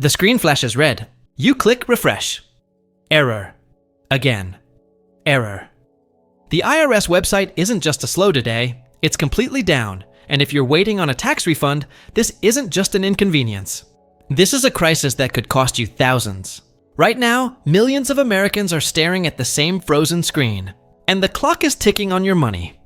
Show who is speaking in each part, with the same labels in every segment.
Speaker 1: The screen flashes red. You click refresh. Error. Again. Error. The IRS website isn't just slow today, it's completely down, and if you're waiting on a tax refund, this isn't just an inconvenience. This is a crisis that could cost you thousands. Right now, millions of Americans are staring at the same frozen screen, and the clock is ticking on your money.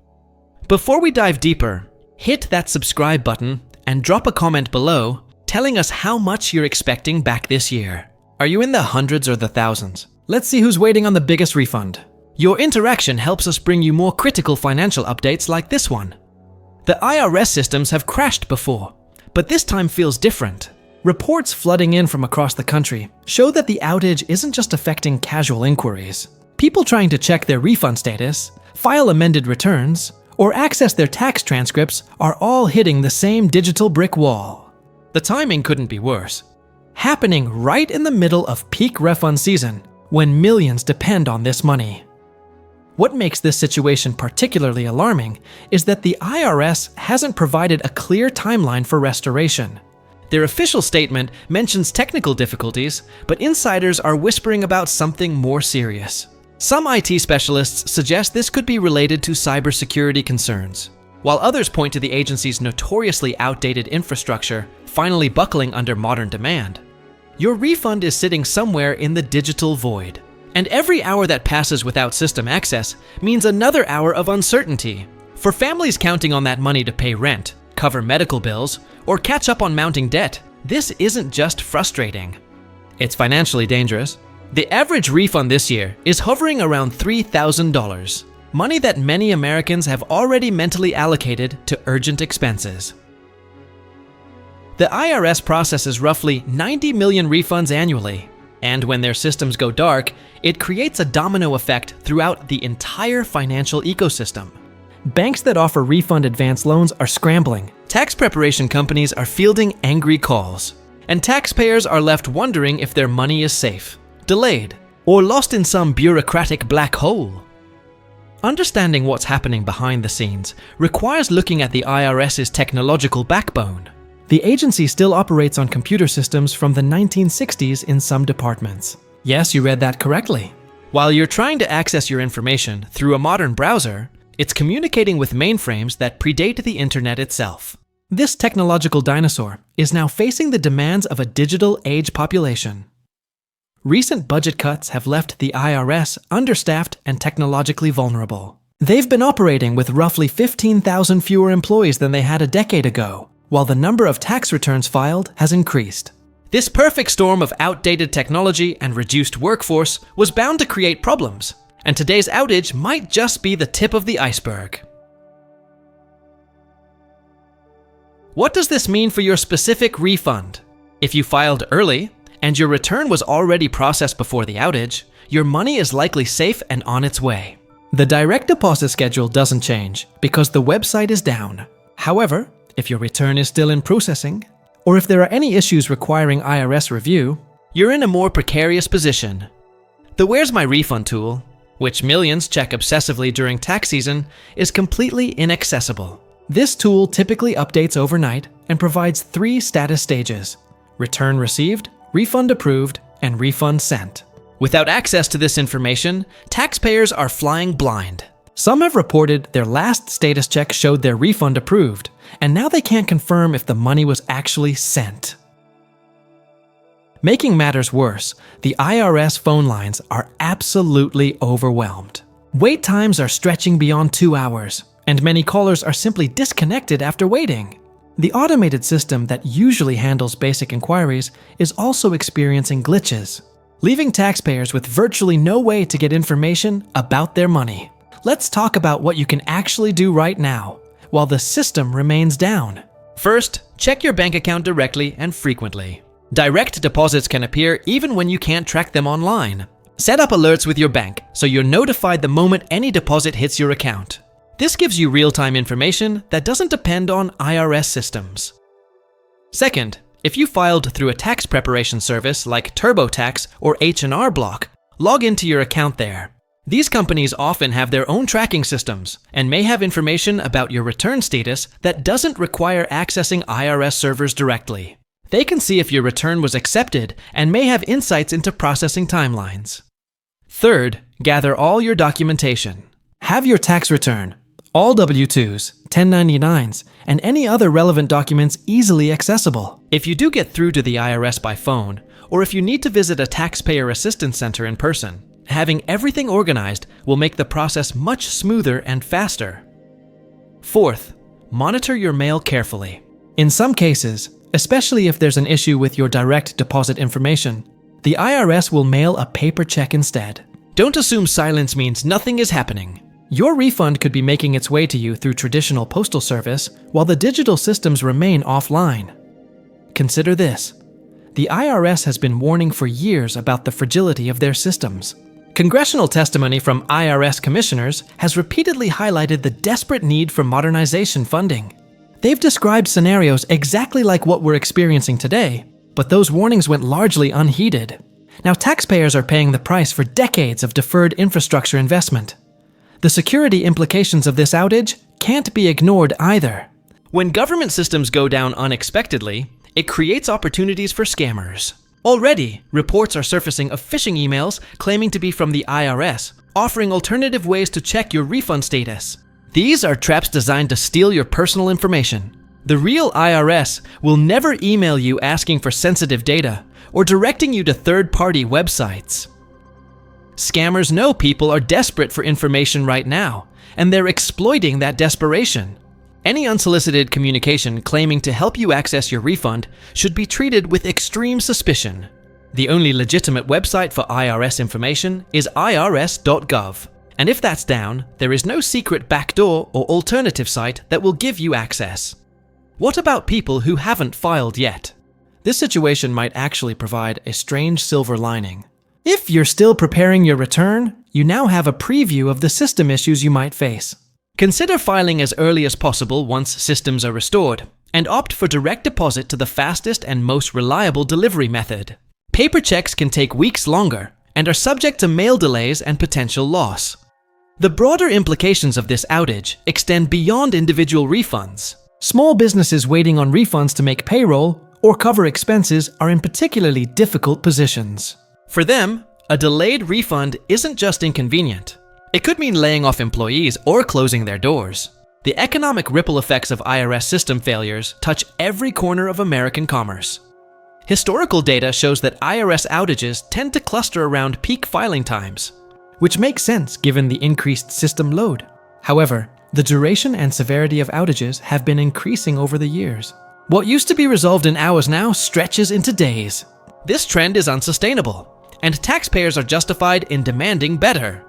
Speaker 1: Before we dive deeper, hit that subscribe button and drop a comment below telling us how much you're expecting back this year. Are you in the hundreds or the thousands? Let's see who's waiting on the biggest refund. Your interaction helps us bring you more critical financial updates like this one. The IRS systems have crashed before, but this time feels different. Reports flooding in from across the country show that the outage isn't just affecting casual inquiries. People trying to check their refund status, file amended returns, or access their tax transcripts are all hitting the same digital brick wall. The timing couldn't be worse. Happening right in the middle of peak refund season, when millions depend on this money. What makes this situation particularly alarming is that the IRS hasn't provided a clear timeline for restoration. Their official statement mentions technical difficulties, but insiders are whispering about something more serious. Some IT specialists suggest this could be related to cybersecurity concerns, while others point to the agency's notoriously outdated infrastructure finally buckling under modern demand. Your refund is sitting somewhere in the digital void. And every hour that passes without system access means another hour of uncertainty. For families counting on that money to pay rent, cover medical bills, or catch up on mounting debt, this isn't just frustrating. It's financially dangerous. The average refund this year is hovering around $3,000, money that many Americans have already mentally allocated to urgent expenses. The IRS processes roughly 90 million refunds annually. And when their systems go dark, it creates a domino effect throughout the entire financial ecosystem. Banks that offer refund advance loans are scrambling. Tax preparation companies are fielding angry calls. And taxpayers are left wondering if their money is safe, delayed, or lost in some bureaucratic black hole. Understanding what's happening behind the scenes requires looking at the IRS's technological backbone. The agency still operates on computer systems from the 1960s in some departments. Yes, you read that correctly. While you're trying to access your information through a modern browser, it's communicating with mainframes that predate the internet itself. This technological dinosaur is now facing the demands of a digital age population. Recent budget cuts have left the IRS understaffed and technologically vulnerable. They've been operating with roughly 15,000 fewer employees than they had a decade ago, while the number of tax returns filed has increased. This perfect storm of outdated technology and reduced workforce was bound to create problems, and today's outage might just be the tip of the iceberg. What does this mean for your specific refund? If you filed early, and your return was already processed before the outage, your money is likely safe and on its way. The direct deposit schedule doesn't change because the website is down. However, if your return is still in processing, or if there are any issues requiring IRS review, you're in a more precarious position. The Where's My Refund tool, which millions check obsessively during tax season, is completely inaccessible. This tool typically updates overnight and provides 3 status stages: return received, refund approved, and refund sent. Without access to this information, taxpayers are flying blind. Some have reported their last status check showed their refund approved, and now they can't confirm if the money was actually sent. Making matters worse, the IRS phone lines are absolutely overwhelmed. Wait times are stretching beyond 2 hours, and many callers are simply disconnected after waiting. The automated system that usually handles basic inquiries is also experiencing glitches, leaving taxpayers with virtually no way to get information about their money. Let's talk about what you can actually do right now, while the system remains down. First, check your bank account directly and frequently. Direct deposits can appear even when you can't track them online. Set up alerts with your bank so you're notified the moment any deposit hits your account. This gives you real-time information that doesn't depend on IRS systems. Second, if you filed through a tax preparation service like TurboTax or H&R Block, log into your account there. These companies often have their own tracking systems and may have information about your return status that doesn't require accessing IRS servers directly. They can see if your return was accepted and may have insights into processing timelines. Third, gather all your documentation. Have your tax return, all W-2s, 1099s, and any other relevant documents easily accessible. If you do get through to the IRS by phone, or if you need to visit a taxpayer assistance center in person, having everything organized will make the process much smoother and faster. Fourth, monitor your mail carefully. In some cases, especially if there's an issue with your direct deposit information, the IRS will mail a paper check instead. Don't assume silence means nothing is happening. Your refund could be making its way to you through traditional postal service while the digital systems remain offline. Consider this. The IRS has been warning for years about the fragility of their systems. Congressional testimony from IRS commissioners has repeatedly highlighted the desperate need for modernization funding. They've described scenarios exactly like what we're experiencing today, but those warnings went largely unheeded. Now taxpayers are paying the price for decades of deferred infrastructure investment. The security implications of this outage can't be ignored either. When government systems go down unexpectedly, it creates opportunities for scammers. Already, reports are surfacing of phishing emails claiming to be from the IRS, offering alternative ways to check your refund status. These are traps designed to steal your personal information. The real IRS will never email you asking for sensitive data or directing you to third-party websites. Scammers know people are desperate for information right now, and they're exploiting that desperation. Any unsolicited communication claiming to help you access your refund should be treated with extreme suspicion. The only legitimate website for IRS information is irs.gov, and if that's down, there is no secret backdoor or alternative site that will give you access. What about people who haven't filed yet? This situation might actually provide a strange silver lining. If you're still preparing your return, you now have a preview of the system issues you might face. Consider filing as early as possible once systems are restored, and opt for direct deposit to the fastest and most reliable delivery method. Paper checks can take weeks longer and are subject to mail delays and potential loss. The broader implications of this outage extend beyond individual refunds. Small businesses waiting on refunds to make payroll or cover expenses are in particularly difficult positions. For them, a delayed refund isn't just inconvenient. It could mean laying off employees or closing their doors. The economic ripple effects of IRS system failures touch every corner of American commerce. Historical data shows that IRS outages tend to cluster around peak filing times, which makes sense given the increased system load. However, the duration and severity of outages have been increasing over the years. What used to be resolved in hours now stretches into days. This trend is unsustainable, and taxpayers are justified in demanding better.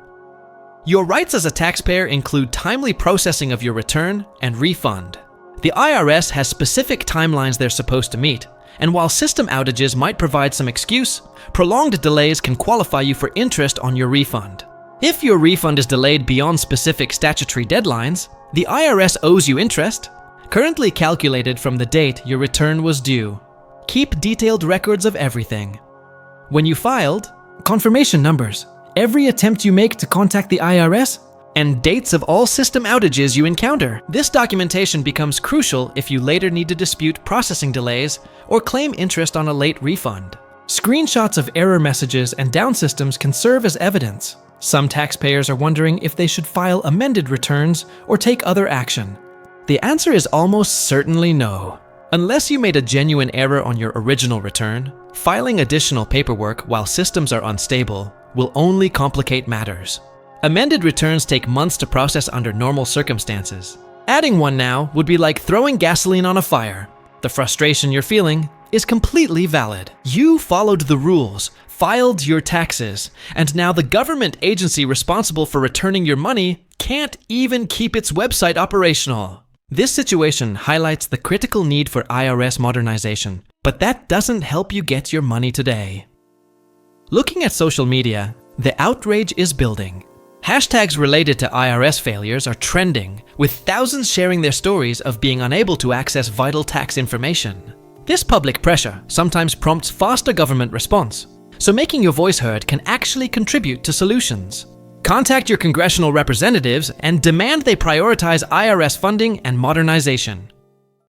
Speaker 1: Your rights as a taxpayer include timely processing of your return and refund. The IRS has specific timelines they're supposed to meet, and while system outages might provide some excuse, prolonged delays can qualify you for interest on your refund. If your refund is delayed beyond specific statutory deadlines, the IRS owes you interest, currently calculated from the date your return was due. Keep detailed records of everything. When you filed, confirmation numbers, every attempt you make to contact the IRS, and dates of all system outages you encounter. This documentation becomes crucial if you later need to dispute processing delays or claim interest on a late refund. Screenshots of error messages and down systems can serve as evidence. Some taxpayers are wondering if they should file amended returns or take other action. The answer is almost certainly no. Unless you made a genuine error on your original return, filing additional paperwork while systems are unstable will only complicate matters. Amended returns take months to process under normal circumstances. Adding one now would be like throwing gasoline on a fire. The frustration you're feeling is completely valid. You followed the rules, filed your taxes, and now the government agency responsible for returning your money can't even keep its website operational. This situation highlights the critical need for IRS modernization, but that doesn't help you get your money today. Looking at social media, the outrage is building. Hashtags related to IRS failures are trending, with thousands sharing their stories of being unable to access vital tax information. This public pressure sometimes prompts faster government response, so making your voice heard can actually contribute to solutions. Contact your congressional representatives and demand they prioritize IRS funding and modernization.